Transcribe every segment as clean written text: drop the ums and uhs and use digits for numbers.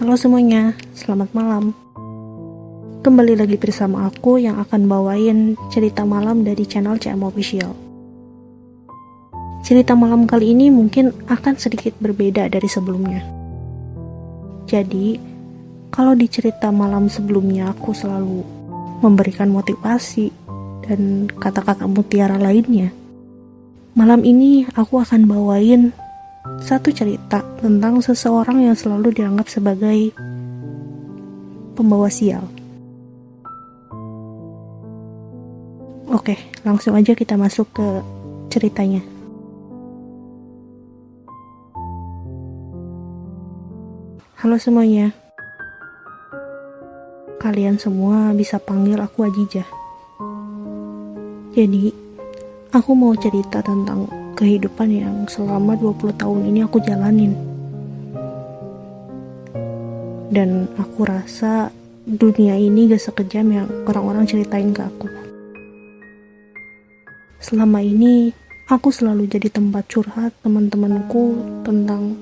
Halo semuanya, selamat malam. Kembali lagi bersama aku yang akan bawain cerita malam dari channel CM Official. Cerita malam kali ini mungkin akan sedikit berbeda dari sebelumnya. Jadi, kalau di cerita malam sebelumnya aku selalu memberikan motivasi dan kata-kata mutiara lainnya, malam ini aku akan bawain satu cerita tentang seseorang yang selalu dianggap sebagai pembawa sial. Oke, langsung aja kita masuk ke ceritanya. Halo semuanya. Kalian semua bisa panggil aku Ajijah. Jadi, aku mau cerita tentang kehidupan yang selama 20 tahun ini aku jalanin. Dan aku rasa dunia ini gak sekejam yang orang-orang ceritain ke aku. Selama ini, aku selalu jadi tempat curhat teman-temanku tentang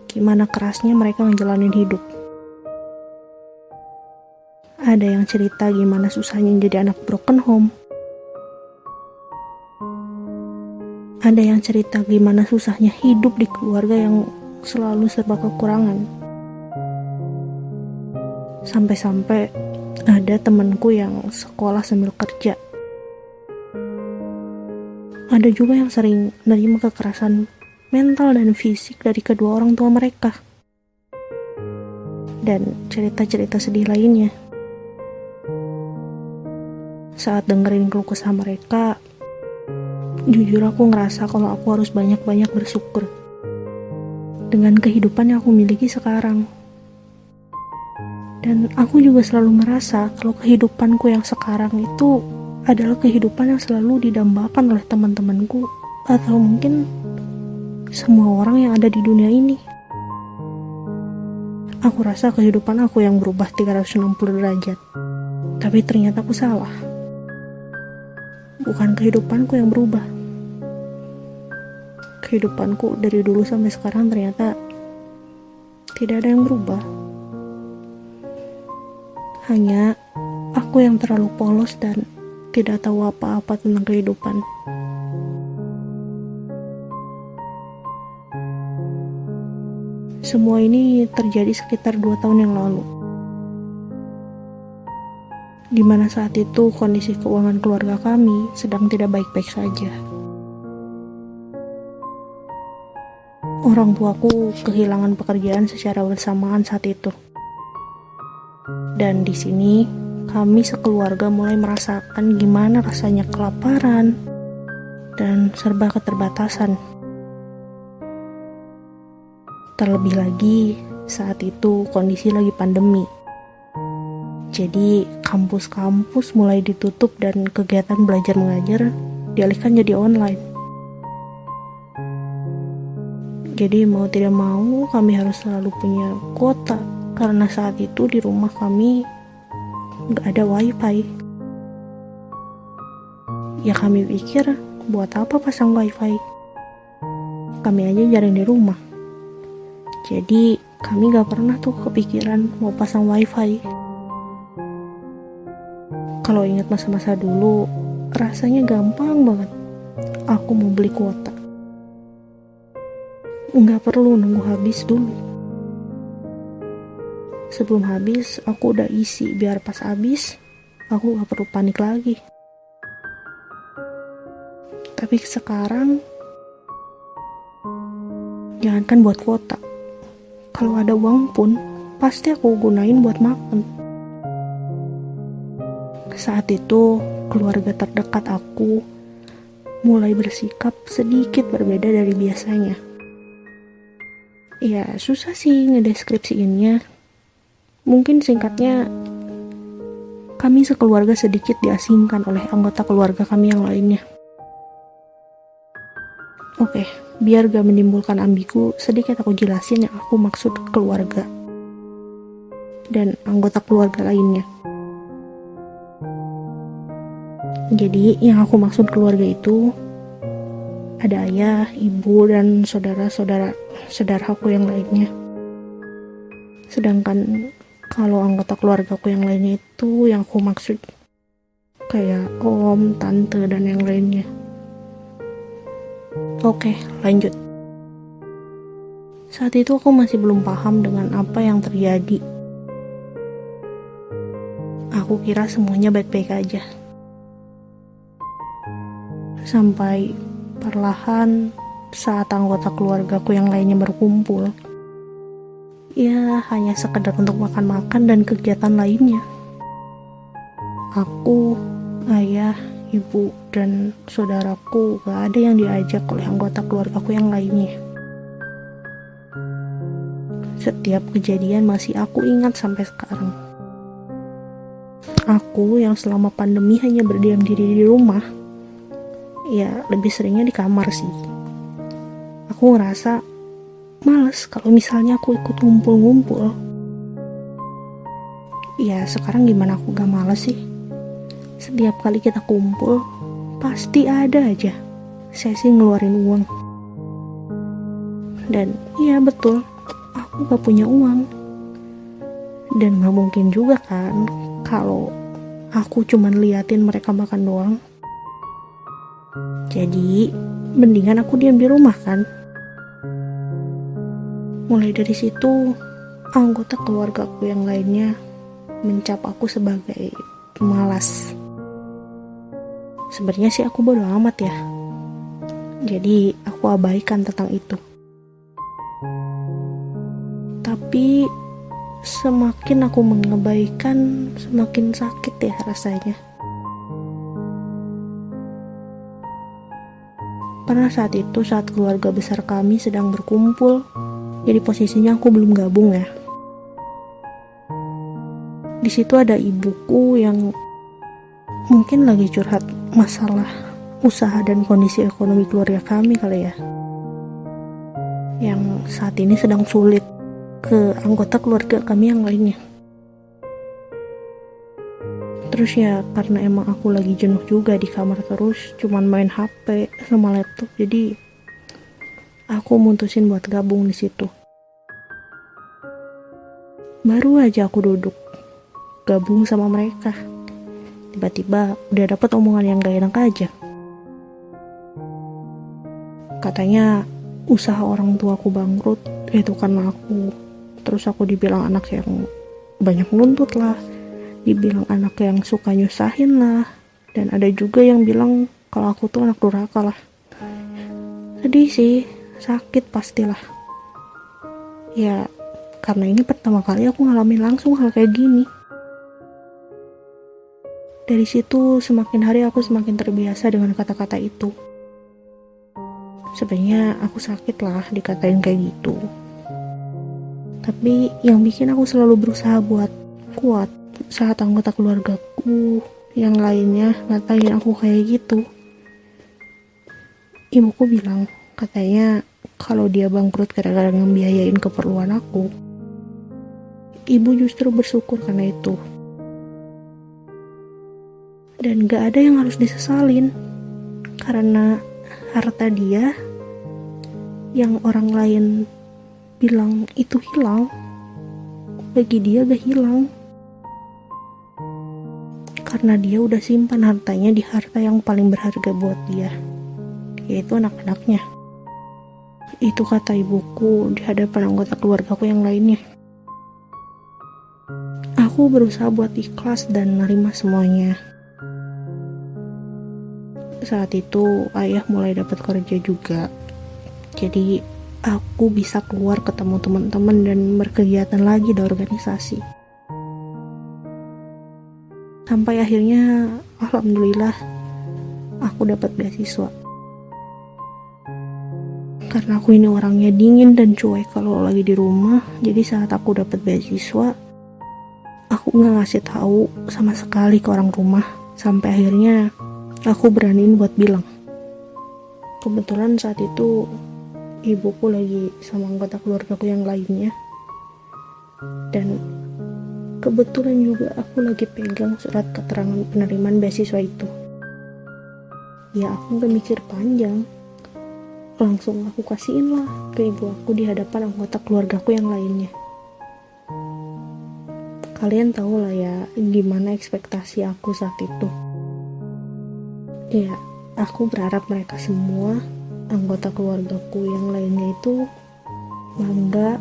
gimana kerasnya mereka ngejalanin hidup. Ada yang cerita gimana susahnya jadi anak broken home. Ada yang cerita gimana susahnya hidup di keluarga yang selalu serba kekurangan. Sampai-sampai ada temanku yang sekolah sambil kerja. Ada juga yang sering menerima kekerasan mental dan fisik dari kedua orang tua mereka. Dan cerita-cerita sedih lainnya. Saat dengerin keluh kesah mereka, jujur aku ngerasa kalau aku harus banyak-banyak bersyukur dengan kehidupan yang aku miliki sekarang. Dan aku juga selalu merasa kalau kehidupanku yang sekarang itu adalah kehidupan yang selalu didambakan oleh teman-temanku atau mungkin semua orang yang ada di dunia ini. Aku rasa kehidupan aku yang berubah 360 derajat. Tapi ternyata aku salah. Bukan kehidupanku yang berubah. Kehidupanku dari dulu sampai sekarang ternyata tidak ada yang berubah. Hanya aku yang terlalu polos dan tidak tahu apa-apa tentang kehidupan. Semua ini terjadi sekitar 2 tahun yang lalu. Di mana saat itu kondisi keuangan keluarga kami sedang tidak baik-baik saja. Orang tuaku kehilangan pekerjaan secara bersamaan saat itu. Dan di sini kami sekeluarga mulai merasakan gimana rasanya kelaparan dan serba keterbatasan. Terlebih lagi saat itu kondisi lagi pandemi. Jadi kampus-kampus mulai ditutup dan kegiatan belajar mengajar dialihkan jadi online. Jadi mau tidak mau kami harus selalu punya kuota karena saat itu di rumah kami gak ada wifi. Ya kami pikir buat apa pasang wifi? Kami aja jarang di rumah. Jadi kami gak pernah tuh kepikiran mau pasang wifi. Kalau ingat masa-masa dulu, rasanya gampang banget. Aku mau beli kuota. Nggak perlu nunggu habis dulu. Sebelum habis, aku udah isi. Biar pas habis, aku nggak perlu panik lagi. Tapi sekarang, jangankan buat kuota. Kalau ada uang pun, pasti aku gunain buat makan. Saat itu, keluarga terdekat aku mulai bersikap sedikit berbeda dari biasanya. Ya, susah sih ngedeskripsiinnya. Mungkin singkatnya, kami sekeluarga sedikit diasingkan oleh anggota keluarga kami yang lainnya. Oke, biar gak menimbulkan ambigu, sedikit aku jelasin yang aku maksud keluarga dan anggota keluarga lainnya. Jadi yang aku maksud keluarga itu ada ayah, ibu, dan saudara-saudaraku yang lainnya. Sedangkan kalau anggota keluargaku yang lainnya itu yang aku maksud kayak om, tante, dan yang lainnya. Oke, lanjut. Saat itu aku masih belum paham dengan apa yang terjadi. Aku kira semuanya baik-baik aja. Sampai perlahan saat anggota keluargaku yang lainnya berkumpul, ya hanya sekedar untuk makan-makan dan kegiatan lainnya. Aku, ayah, ibu, dan saudaraku gak ada yang diajak oleh anggota keluargaku yang lainnya. Setiap kejadian masih aku ingat sampai sekarang. Aku yang selama pandemi hanya berdiam diri di rumah, ya lebih seringnya di kamar sih. Aku ngerasa males kalau misalnya aku ikut ngumpul-ngumpul. Ya sekarang gimana aku gak males sih? Setiap kali kita kumpul, pasti ada aja sesi ngeluarin uang. Dan iya betul, aku gak punya uang. Dan gak mungkin juga kan kalau aku cuman liatin mereka makan doang. Jadi mendingan aku diam di rumah kan. Mulai dari situ, anggota keluargaku yang lainnya mencap aku sebagai pemalas. Sebenarnya sih aku bodo amat ya. Jadi aku abaikan tentang itu. Tapi semakin aku mengabaikan, semakin sakit ya rasanya. Pernah saat itu, saat keluarga besar kami sedang berkumpul, jadi posisinya aku belum gabung ya. Di situ ada ibuku yang mungkin lagi curhat masalah usaha dan kondisi ekonomi keluarga kami kali ya, yang saat ini sedang sulit ke anggota keluarga kami yang lainnya. Terus ya karena emang aku lagi jenuh juga di kamar terus cuman main HP sama laptop, jadi aku mutusin buat gabung di situ. Baru aja aku duduk gabung sama mereka, tiba-tiba udah dapet omongan yang gak enak aja. Katanya usaha orang tuaku bangkrut, itu karena aku. Terus aku dibilang anak yang banyak nuntut lah, dibilang anak yang suka nyusahin lah, dan ada juga yang bilang kalau aku tuh anak durhaka lah. Sedih sih, sakit pastilah. Ya karena ini pertama kali aku ngalamin langsung hal kayak gini. Dari situ semakin hari aku semakin terbiasa dengan kata-kata itu. Sebenarnya aku sakit lah dikatain kayak gitu. Tapi yang bikin aku selalu berusaha buat kuat saat anggota keluargaku yang lainnya ngatain aku kayak gitu. Ibuku bilang, katanya kalau dia bangkrut gara-gara ngebiayain keperluan aku, ibu justru bersyukur karena itu. Dan gak ada yang harus disesalin, karena harta dia yang orang lain bilang itu hilang, bagi dia gak hilang. Karena dia udah simpan hartanya di harta yang paling berharga buat dia, yaitu anak-anaknya. Itu kata ibuku di hadapan anggota keluargaku yang lainnya. Aku berusaha buat ikhlas dan nerima semuanya. Saat itu ayah mulai dapat kerja juga, jadi aku bisa keluar ketemu teman-teman dan berkegiatan lagi di organisasi. Sampai akhirnya alhamdulillah aku dapat beasiswa. Karena aku ini orangnya dingin dan cuek kalau lagi di rumah, jadi saat aku dapat beasiswa, aku nggak ngasih tahu sama sekali ke orang rumah. Sampai akhirnya aku beraniin buat bilang. Kebetulan saat itu ibuku lagi sama anggota keluargaku yang lainnya, dan kebetulan juga aku lagi pegang surat keterangan penerimaan beasiswa itu. Ya aku gak mikir panjang, langsung aku kasihin lah ke ibu aku di hadapan anggota keluargaku yang lainnya. Kalian tahu lah ya gimana ekspektasi aku saat itu. Ya, aku berharap mereka semua, anggota keluargaku yang lainnya itu bangga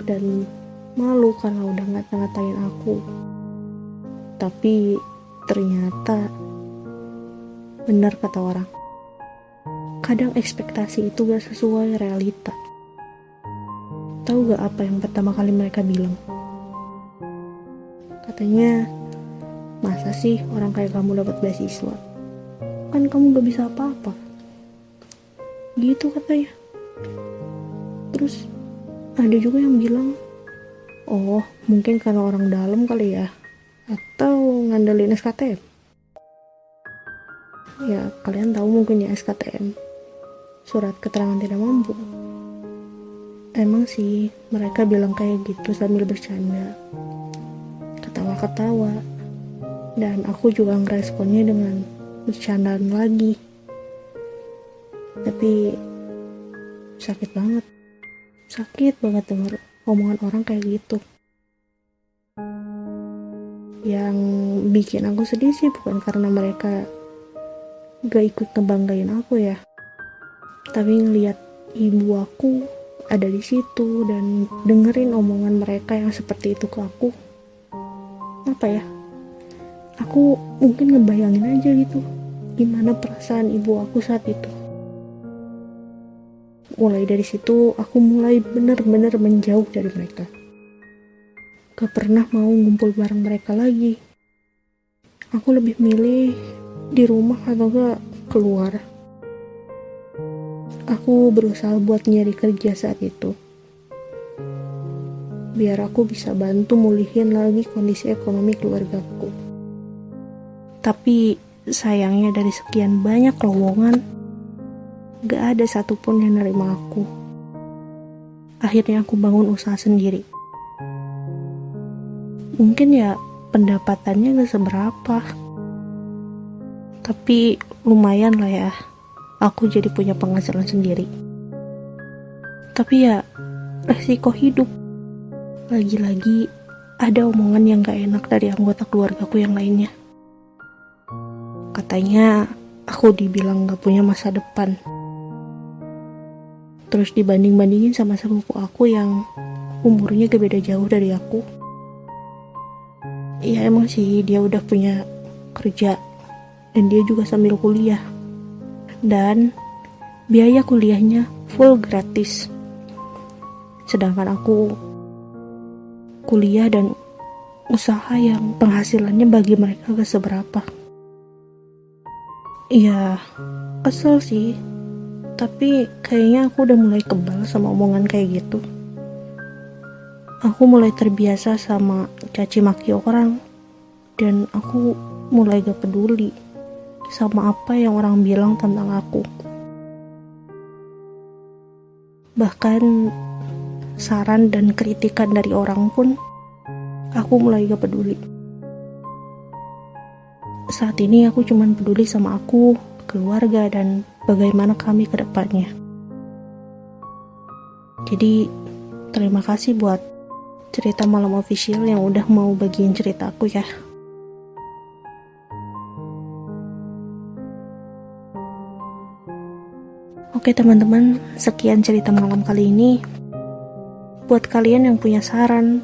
dan malu karena udah ngata-ngatain aku. Tapi ternyata benar kata orang, kadang ekspektasi itu gak sesuai realita. Tahu gak apa yang pertama kali mereka bilang? Katanya, masa sih orang kayak kamu dapat beasiswa? Kan kamu gak bisa apa-apa. Gitu katanya. Terus ada juga yang bilang, oh mungkin karena orang dalam kali ya, atau ngandelin SKTM. Ya kalian tahu mungkin ya SKTM, surat keterangan tidak mampu. Emang sih mereka bilang kayak gitu sambil bercanda, ketawa-ketawa, dan aku juga ngeresponnya dengan bercandaan lagi. Tapi sakit banget denger omongan orang kayak gitu. Yang bikin aku sedih sih bukan karena mereka gak ikut ngebanggain aku ya, tapi ngeliat ibu aku ada di situ dan dengerin omongan mereka yang seperti itu ke aku. Apa ya, aku mungkin ngebayangin aja gitu gimana perasaan ibu aku saat itu. Mulai dari situ aku mulai benar-benar menjauh dari mereka. Gak pernah mau ngumpul bareng mereka lagi. Aku lebih milih di rumah atau gak keluar. Aku berusaha buat nyari kerja saat itu, biar aku bisa bantu mulihin lagi kondisi ekonomi keluargaku. Tapi sayangnya dari sekian banyak lowongan, gak ada satupun yang nerima aku. Akhirnya aku bangun usaha sendiri. Mungkin ya pendapatannya gak seberapa, tapi lumayan lah ya, aku jadi punya penghasilan sendiri. Tapi ya resiko hidup. Lagi-lagi ada omongan yang gak enak dari anggota keluargaku yang lainnya. Katanya aku dibilang gak punya masa depan. Terus dibanding-bandingin sama sepupu aku yang umurnya gak beda jauh dari aku. Ya emang sih dia udah punya kerja dan dia juga sambil kuliah. Dan biaya kuliahnya full gratis. Sedangkan aku kuliah dan usaha yang penghasilannya bagi mereka gak seberapa. Ya kesel sih, tapi kayaknya aku udah mulai kebal sama omongan kayak gitu. Aku mulai terbiasa sama caci maki orang, dan aku mulai gak peduli sama apa yang orang bilang tentang aku. Bahkan saran dan kritikan dari orang pun aku mulai gak peduli. Saat ini aku cuman peduli sama aku, keluarga, dan bagaimana kami ke depannya. Jadi terima kasih buat cerita malam official yang udah mau bagiin cerita aku ya. Oke teman-teman, sekian cerita malam kali ini. Buat kalian yang punya saran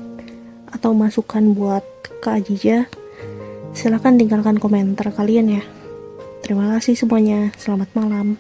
atau masukan buat Kak Ajija, silakan tinggalkan komentar kalian ya. Terima kasih semuanya, selamat malam.